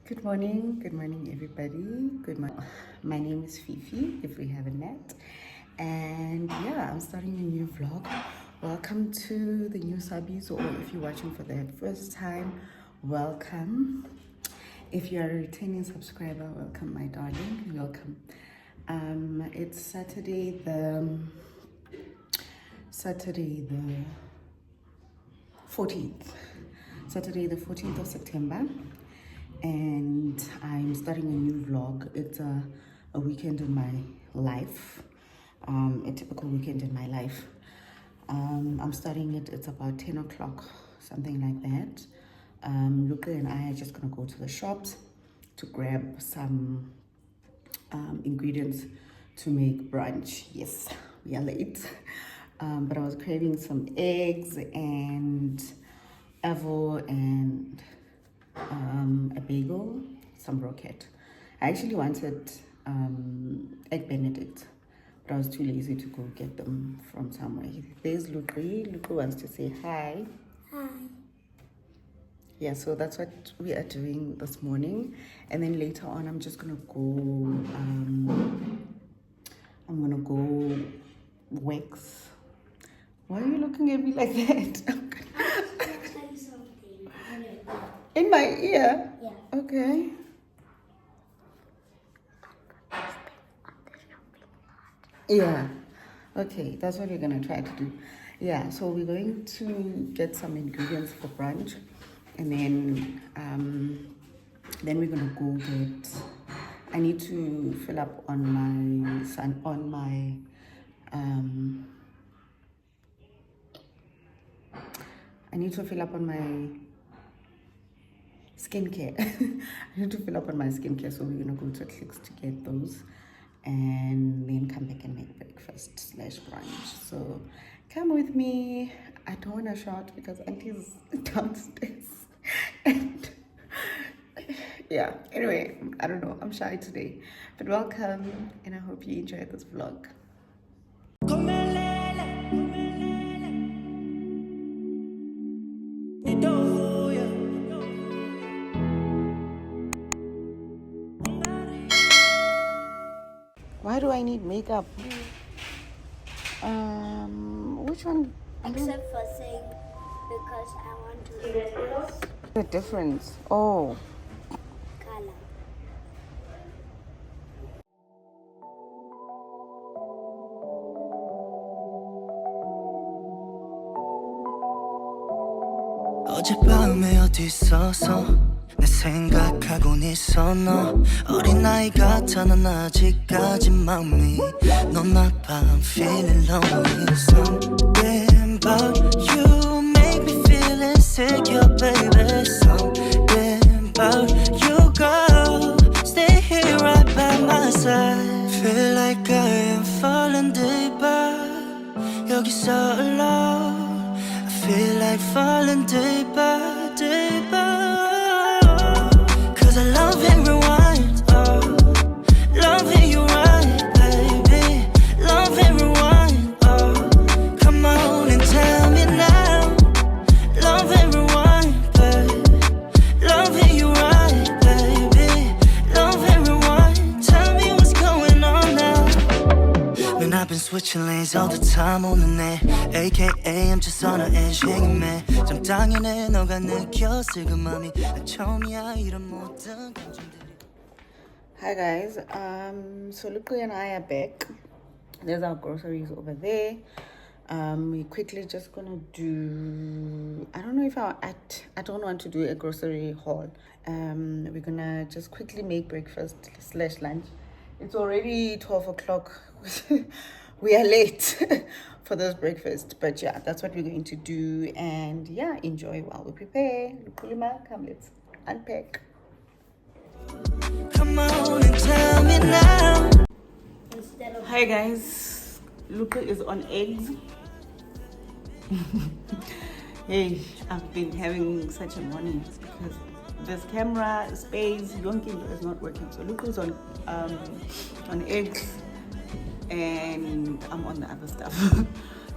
Good morning, everybody. Good morning. My name is Fifi, if we haven't met. And yeah, I'm starting a new vlog. Welcome to the new subbies, or if you're watching for the first time, welcome. If you're a returning subscriber, welcome, my darling. Welcome. It's Saturday the 14th. Saturday the 14th of September. And I'm starting a new vlog. It's a weekend in my life, a typical weekend in my life. I'm starting it, it's about 10 o'clock, something like that. Luca and I are just gonna go to the shops to grab some ingredients to make brunch. Yes, we are late, but I was craving some eggs and avo and a bagel, some rocket. I actually wanted egg benedict, but I was too lazy to go get them from somewhere. There's Luqi. Luqi wants to say hi. Hi. Yeah, so that's what we are doing this morning. And then later on, I'm just gonna go, I'm gonna go wax. Why are you looking at me like that? In my ear? Yeah. Okay. Yeah. Okay, that's what we're gonna try to do. Yeah, so we're going to get some ingredients for brunch, and then we're gonna go get. I need to fill up on my I need to fill up on my skincare. I need to fill up on my skincare, so we're gonna go to Clicks to get those, and then come back and make breakfast / brunch. So come with me. I don't want to shout because auntie's downstairs. And yeah, anyway, I don't know, I'm shy today, but welcome, and I hope you enjoy this vlog. Why do I need makeup? Which one? Except for saying, because I want to do this The difference. Oh. color. 어젯밤에 어디 있었어? 내 생각하곤 있어. 너 어린아이 같아. 난 아직까지 마음이 넌 나빠. I'm feeling lonely. Something about you make me feel insecure, baby. Something about you, girl. Stay here right by my side. Feel like I am falling deeper. 여기서 alone. I feel like falling deeper, deeper. I love and rewind, oh. Love and you right, baby. Love and rewind, oh. Come on and tell me now. Love and rewind, baby. Love and you right, baby. Love and rewind. Tell me what's going on now. Man, I've been switching lanes all the time on the net. AKA I'm just on an edge hanging man. 좀 당연해 너가 느꼈을 그 맘이 처음이야 이런 모든 감정들이. Hi guys, so Luca and I are back. There's our groceries over there. We quickly just gonna do, I don't know if I don't want to do a grocery haul. We're gonna just quickly make breakfast / lunch. It's already 12 o'clock. We are late for this breakfast, but yeah, that's what we're going to do. And yeah, enjoy while we prepare. Lukulima, come, let's unpack. Come on and tell me now. Hi guys, Luca is on eggs. Hey, I've been having such a morning because this camera space Yonkin is not working. So Luca's on eggs and I'm on the other stuff.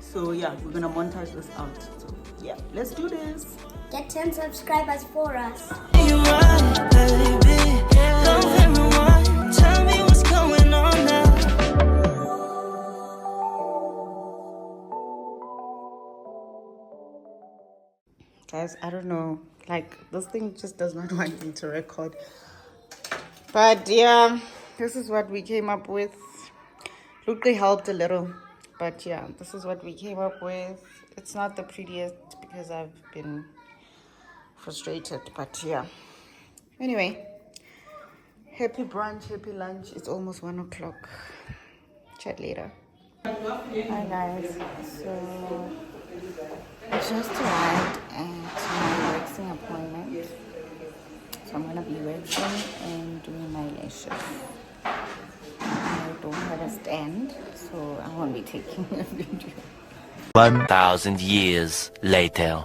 So yeah, we're gonna montage this out. So yeah, let's do this. Get 10 subscribers for us. You right, baby. guys. I don't know. Like, this thing just does not want me to record. But yeah, this is what we came up with. Luke helped a little. But yeah, this is what we came up with. It's not the prettiest because I've been frustrated. But yeah. Anyway, happy brunch, happy lunch. It's almost 1 o'clock. Chat later. Hi guys. So I just arrived at my waxing appointment. So I'm gonna be waxing and doing my lashes. I don't have a stand, so I won't be taking a video. 1,000 years later.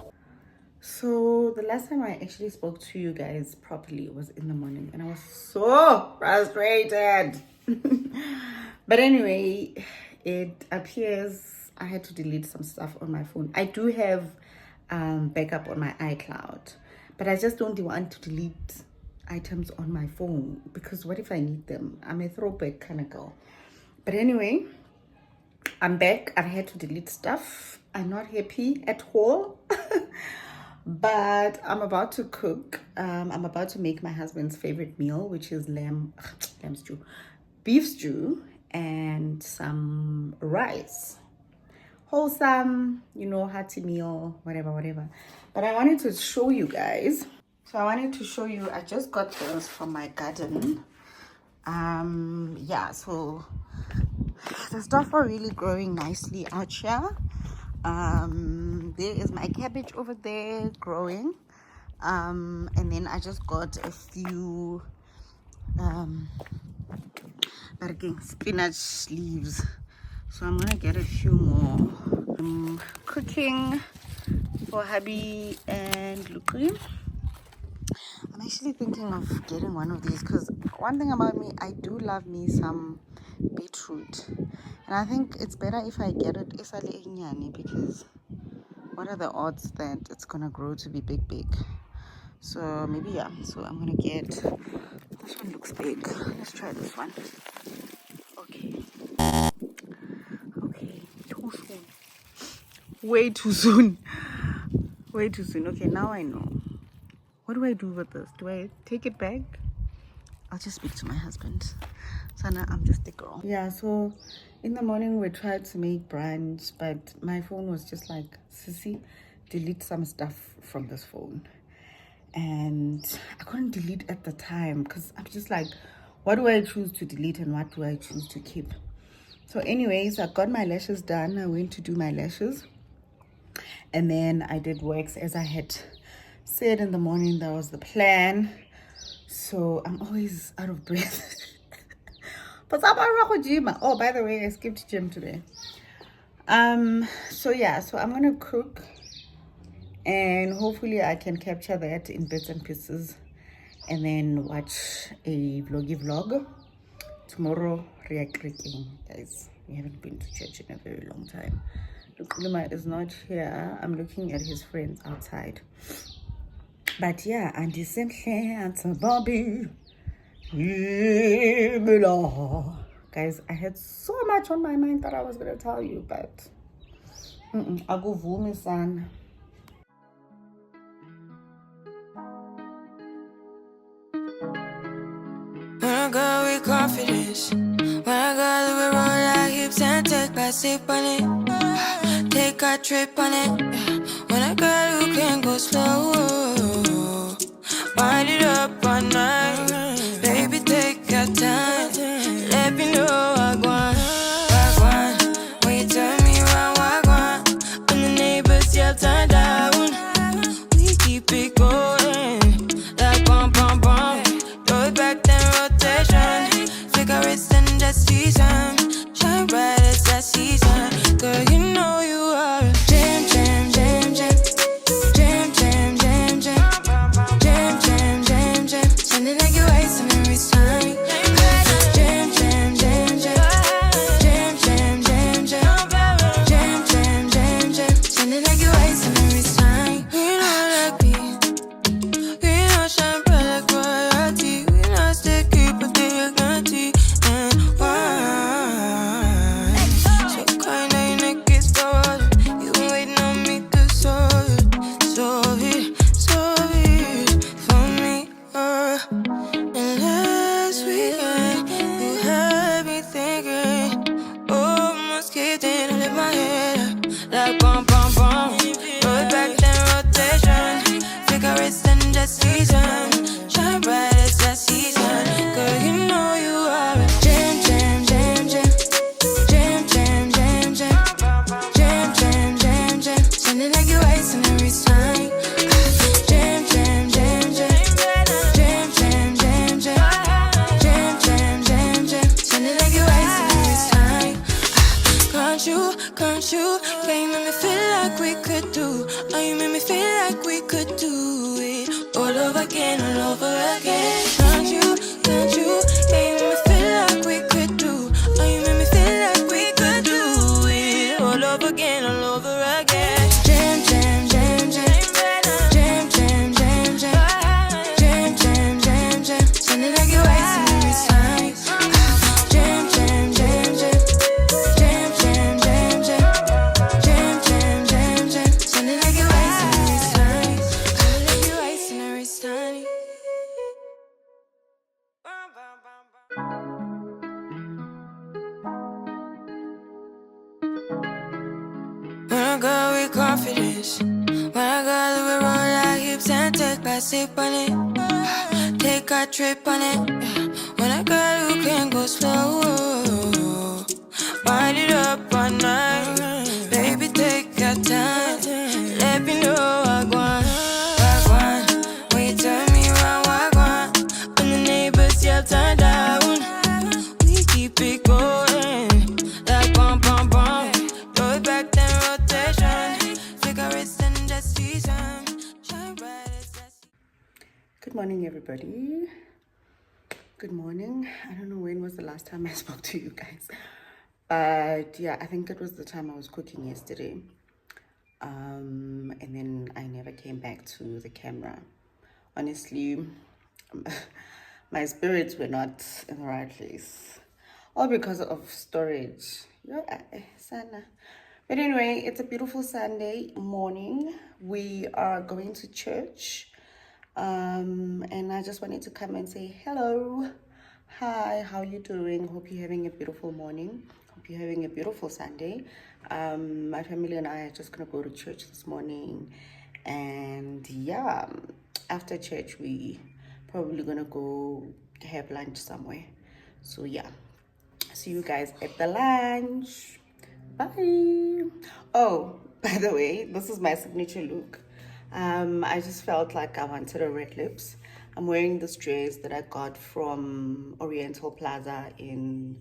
So the last time I actually spoke to you guys properly was in the morning, and I was so frustrated. But anyway, it appears I had to delete some stuff on my phone. I do have backup on my iCloud, but I just don't want to delete items on my phone because what if I need them? I'm a throwback kind of girl. But anyway, I'm back. I've had to delete stuff. I'm not happy at all. But I'm about to cook. I'm about to make my husband's favorite meal, which is beef stew and some rice. Wholesome, you know, hearty meal, whatever. But I wanted to show you guys. So I wanted to show you, I just got this from my garden. Yeah, so the stuff are really growing nicely out here. There is my cabbage over there growing. And then I just got a few spinach leaves. So I'm gonna get a few more. I'm cooking for hubby and Lukri. I'm actually thinking of getting one of these because one thing about me, I do love me some beetroot. And I think it's better if I get it isale inyani because what are the odds that it's gonna grow to be big? So maybe yeah. So I'm gonna get this one. Looks big. Let's try this one. Okay. Too soon. Way too soon. Okay, now I know. What do I do with this? Do I take it back? I'll just speak to my husband. Sana, I'm just a girl. Yeah, so in the morning we tried to make brunch, but my phone was just like, Sissy, delete some stuff from this phone. And I couldn't delete at the time because I'm just like, what do I choose to delete and what do I choose to keep? So anyways, I got my lashes done. I went to do my lashes. And then I did wax as I had said in the morning. That was the plan. So I'm always out of breath. But oh, by the way, I skipped gym today. So yeah, so I'm gonna cook and hopefully I can capture that in bits and pieces and then watch a vlog. Tomorrow, reacting, guys. We haven't been to church in a very long time. Lukuluma is not here. I'm looking at his friends outside. But yeah, and it's Bobby. Guys, I had so much on my mind that I was gonna tell you, but I'll go vumi san. When I go with confidence, when I go to roll our hips and take a sip on it, take a trip on it. When I go, you can go slow, wind it up all night, baby, take your time, let me know I want. When you turn me around, when the neighbors yell turn down, we keep it going, like bum, throw it back then rotation, cigarettes and that season, shine bright as that season, girl, you know you are a jam, jam, jam, jam, jam, jam, jam, jam, jam, jam, jam, jam, jam, send it confidence. When I got Louis roll like hips and take back sip on it. Take a trip on it. When I got you can go slow. Wind it up all night. Baby, take your time. Let me know I want. When you turn me around, I want. When the neighbors yell turn down. We keep it going. Like bum bum bum. Throw it back then rotation. Cigarettes and the season. Shine bright as the sea. Good morning, everybody. Good morning. I don't know when was the last time I spoke to you guys, but yeah, I think it was the time I was cooking yesterday. And then I never came back to the camera. Honestly, my spirits were not in the right place, all because of storage. But anyway, it's a beautiful Sunday morning. We are going to church. And I just wanted to come and say hello. Hi, how you doing? Hope you're having a beautiful morning. Hope you're having a beautiful Sunday. My family and I are just gonna go to church this morning, and yeah, after church we probably gonna go have lunch somewhere. So yeah, see you guys at the lunch. Bye. Oh, by the way, this is my signature look. I just felt like I wanted a red lips. I'm wearing this dress that I got from Oriental Plaza in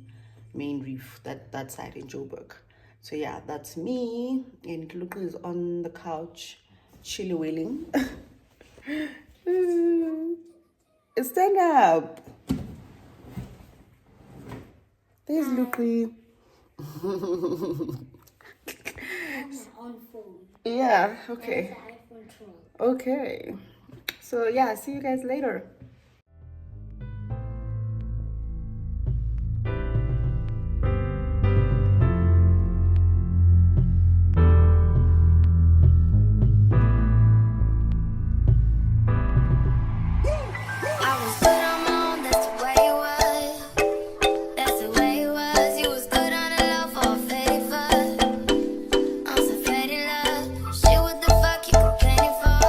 Main Reef, that side in Joburg. So yeah, that's me, and Luke is on the couch chilly willing. Stand up. There's Luke. On phone. Yeah, okay. That's the iPhone 12. Okay. So yeah, see you guys later. I was good on my own, that's the way it was. That's the way it was. You was good on the low for a favor. I'm so faded love. Shit, what the fuck you complaining for?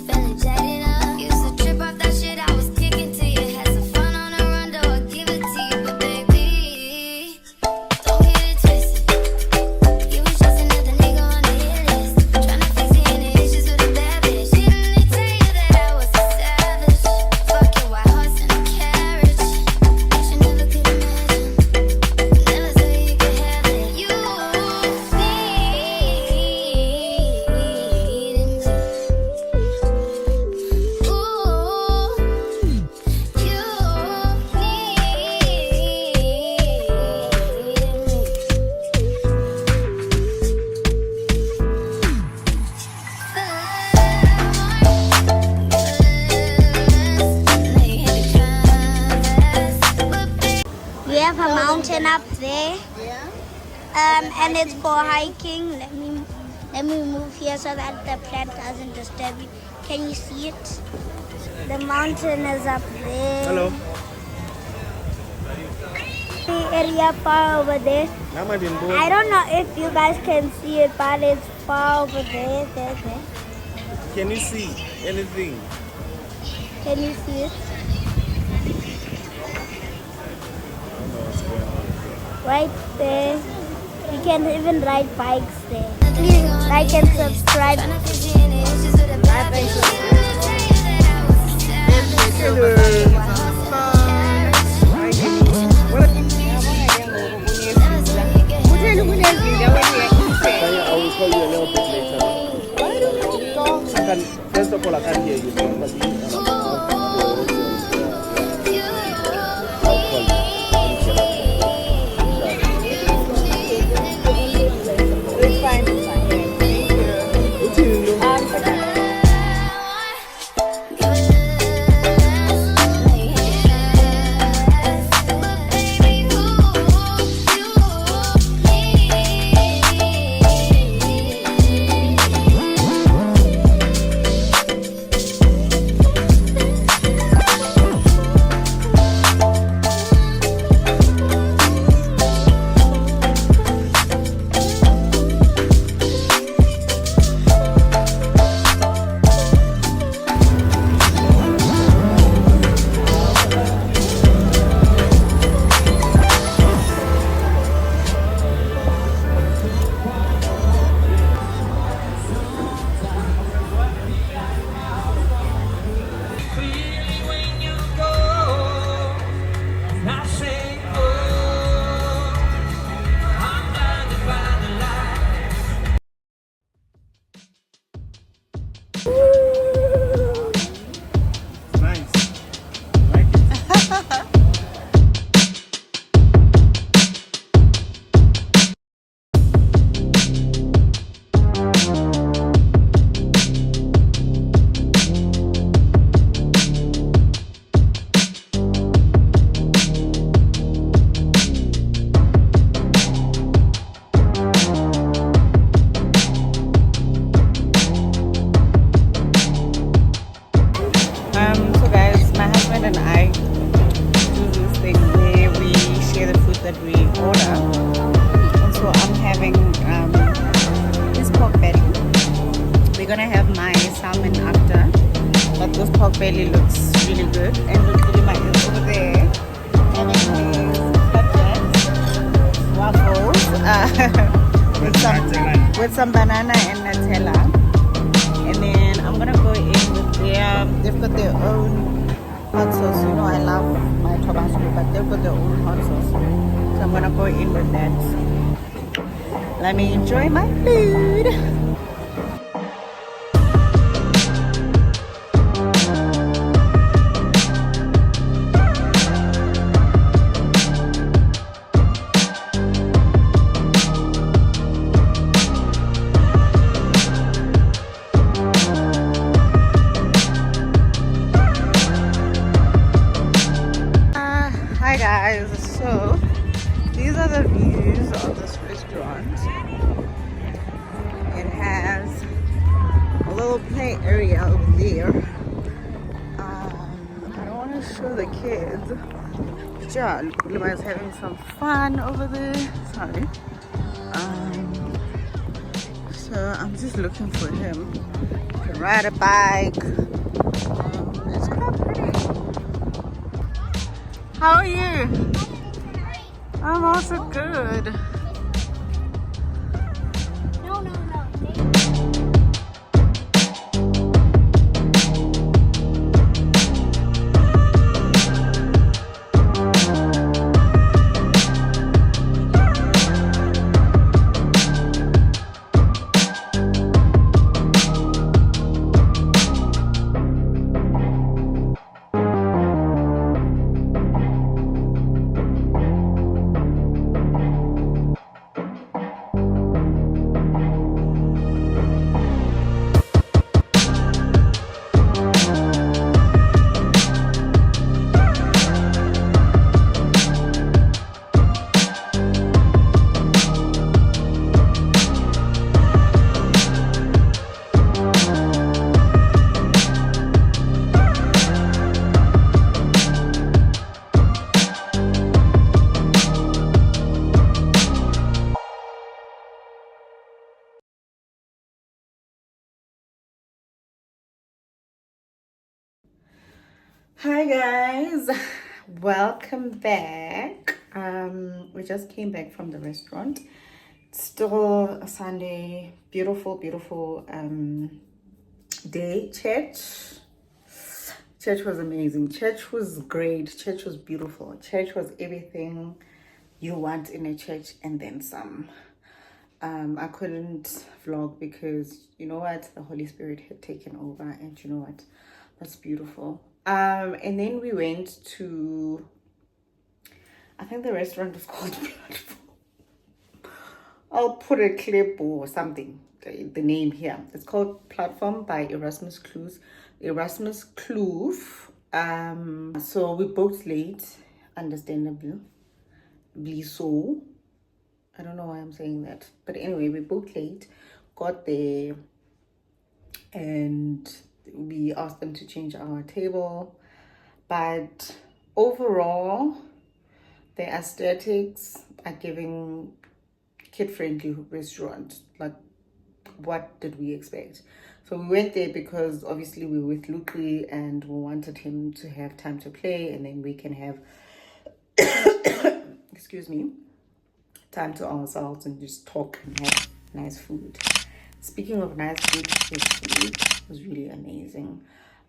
Feeling jaded up. Used to trip off that shit I was kicking to you. Had some fun on the run, though I give it to you. But baby, don't get it twisted. You was just another nigga on the hit list. Tryna fix any issues with a bad bitch. Didn't they tell you that I was a savage? Fuck your white horse and a carriage. But you never could imagine. Never said you could have it. You needed me. We have a mountain up there. And it's for hiking. Let me move here so that the plant doesn't disturb you. Can you see it? The mountain is up there. Hello. The area far over there. I don't know if you guys can see it, but it's far over there. There. Can you see anything? Can you see it? Right there. You can even ride bikes there. Please like and subscribe. I will call you a little bit later. First of all, I can't hear you. But I'll call you. It's fine. Thank you. and I do this thing where we share the food that we order. And so I'm having this pork belly. We're gonna have my salmon after, but this pork belly looks really good. And look, Lima is over there having his flapjacks, waffles, with some banana and Nutella. And then I'm gonna go in with they've got their own hot sauce. You know I love my Tabasco, but they've got their own hot sauce. So I'm gonna go in with that. Let me enjoy my food. Hi guys, so these are the views of this restaurant. It has a little play area over there. I don't want to show the kids. Yeah, Lima is having some fun over there. Sorry. So I'm just looking for him. He can ride a bike. It's quite pretty. How are you? I'm also good. No, no, no. Hi guys, welcome back. We just came back from the restaurant. It's still a Sunday, beautiful day. Church was amazing. Church was great. Church was beautiful. Church was everything you want in a church and then some. I couldn't vlog because you know what, the Holy Spirit had taken over, and you know what, that's beautiful. And then we went to, I think the restaurant is called Platform. I'll put a clip or something, the name here. It's called Platform by Erasmus Kloof. So we booked late, understandably so. I don't know why I'm saying that, but anyway, we booked late, got there, and we asked them to change our table. But overall, the aesthetics are giving kid-friendly restaurant. Like, what did we expect? So we went there because obviously we were with Lukri and we wanted him to have time to play, and then we can have excuse me, time to ourselves and just talk and have nice food. Speaking of nice food, this food was really amazing.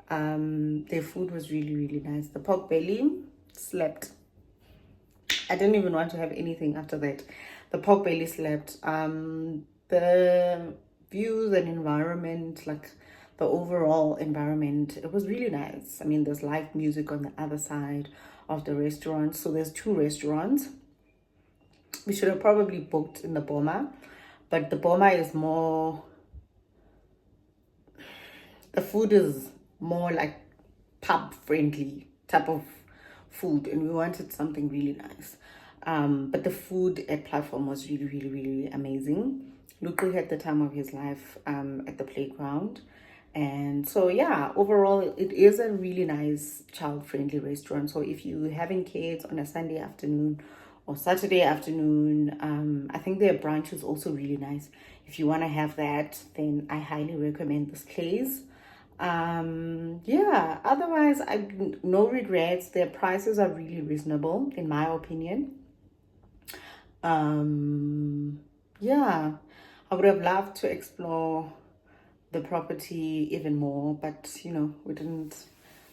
Their food was really nice. The pork belly slept. I didn't even want to have anything after that. The pork belly slept. The views and environment, like the overall environment, it was really nice. I mean, there's live music on the other side of the restaurant. So there's two restaurants. We should have probably booked in the Boma, but the Boma is more, the food is more like pub friendly type of food, and we wanted something really nice. But the food at Platform was really amazing. Luke had the time of his life at the playground, And so yeah, overall it is a really nice child-friendly restaurant. So if you're having kids on a Sunday afternoon or Saturday afternoon, I think their brunch is also really nice. If you want to have that, then I highly recommend this place. Yeah, otherwise I no regrets. Their prices are really reasonable in my opinion. Yeah, I would have loved to explore the property even more, but you know, we didn't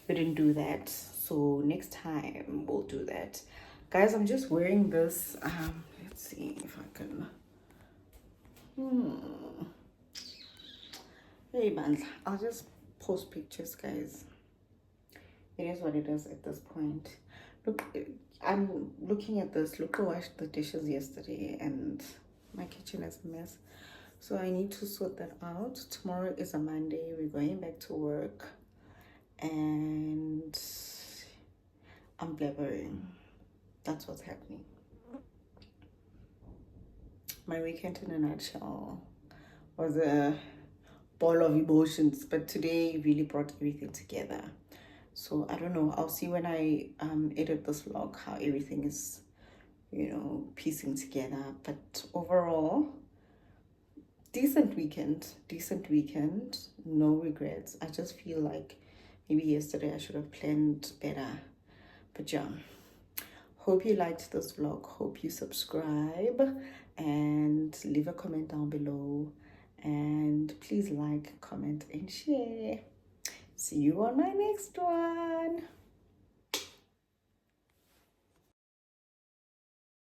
do that. So next time we'll do that. Guys, I'm just wearing this. Let's see if I can. Hey man, I'll just post pictures, guys. It is what it is at this point. Look, I'm looking at this. Look, I washed the dishes yesterday and my kitchen is a mess. So I need to sort that out. Tomorrow is a Monday. We're going back to work. And I'm blabbering. That's what's happening. My weekend in a nutshell was a ball of emotions. But today really brought everything together. So I don't know. I'll see when I edit this vlog how everything is, you know, piecing together. But overall, decent weekend, no regrets. I just feel like maybe yesterday I should have planned better. But yeah, hope you liked this vlog. Hope you subscribe and leave a comment down below. And please like, comment, and share. See you on my next one.